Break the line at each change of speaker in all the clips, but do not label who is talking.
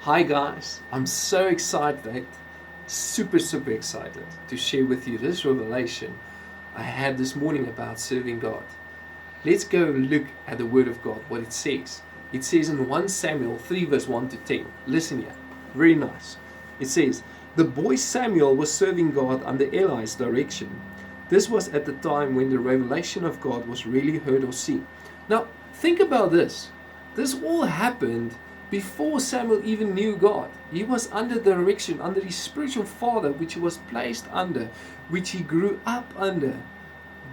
Hi guys, I'm so excited, super excited to share with you this revelation I had this morning about serving God. Let's go look at the Word of God, what it says. It says in 1 Samuel 3 verse 1 to 10. Listen here, very nice. It says, the boy Samuel was serving God under Eli's direction. This was at the time when the revelation of God was really heard or seen. Now, think about this. This all happened before Samuel even knew God. He was under the direction, under his spiritual father, which he was placed under, which he grew up under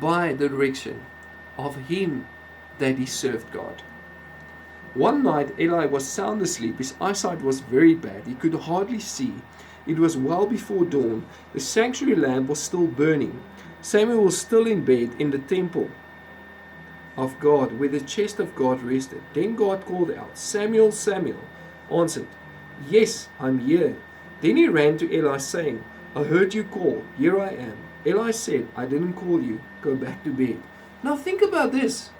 by the direction of him that he served God. One night Eli was sound asleep. His eyesight was very bad. He could hardly see. It was well before dawn. The sanctuary lamp was still burning. Samuel was still in bed in the temple of God, where the chest of God rested. Then God called out, Samuel, Samuel. Answered, Yes, I'm here. Then he ran to Eli, saying, I heard you call. Here I am. Eli said, I didn't call you. Go back to bed. Now think about this.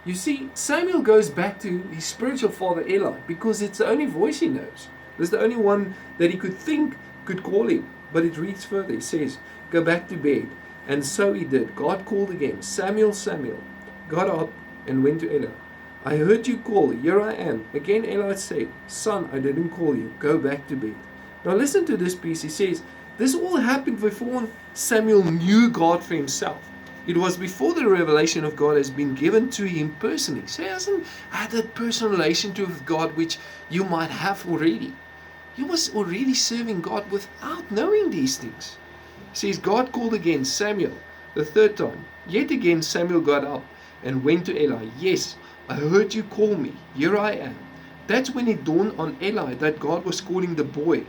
You see, Samuel goes back to his spiritual father Eli because it's the only voice he knows. It's the only one that he could think could call him. But it reads further. He says, Go back to bed. And so he did. God called again, Samuel, Samuel. Got up and went to Eli. I heard you call. Here I am. Again Eli said, Son, I didn't call you. Go back to bed. Now listen to this piece. He says, this all happened before Samuel knew God for himself. It was before the revelation of God has been given to him personally. So he hasn't had that personal relationship with God which you might have already. He was already serving God without knowing these things. He says, God called again, Samuel, the third time. Yet again Samuel got up and went to Eli. Yes, I heard you call me. Here I am. That's when it dawned on Eli that God was calling the boy.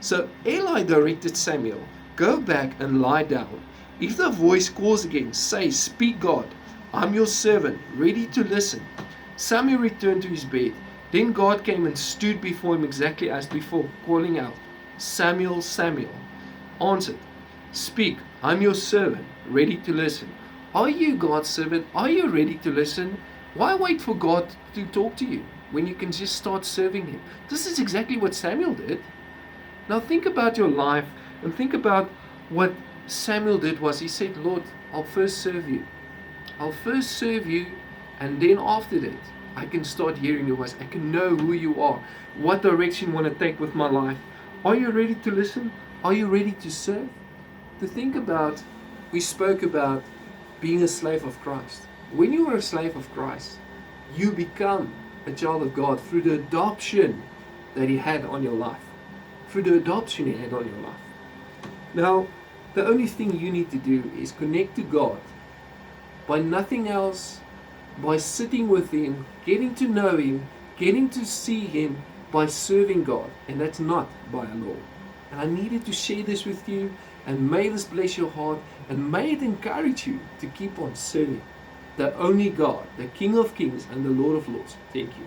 So Eli directed Samuel, Go back and lie down. If the voice calls again, say, Speak God. I'm your servant, ready to listen. Samuel returned to his bed. Then God came and stood before him exactly as before, calling out, Samuel, Samuel. Answered, Speak, I'm your servant, ready to listen. Are you God's servant? Are you ready to listen? Why wait for God to talk to you when you can just start serving Him? This is exactly what Samuel did. Now think about your life and think about what Samuel did was he said, Lord, I'll first serve you. I'll first serve you, and then after that, I can start hearing your voice. I can know who you are, what direction you want to take with my life. Are you ready to listen? Are you ready to serve? To think about, we spoke about being a slave of Christ. When you are a slave of Christ, you become a child of God through the adoption that He had on your life. Through the adoption He had on your life. Now, the only thing you need to do is connect to God by nothing else, by sitting with Him, getting to know Him, getting to see Him, by serving God. And that's not by a law. And I needed to share this with you, and may this bless your heart, and may it encourage you to keep on serving the only God, the King of Kings and the Lord of Lords. Thank you.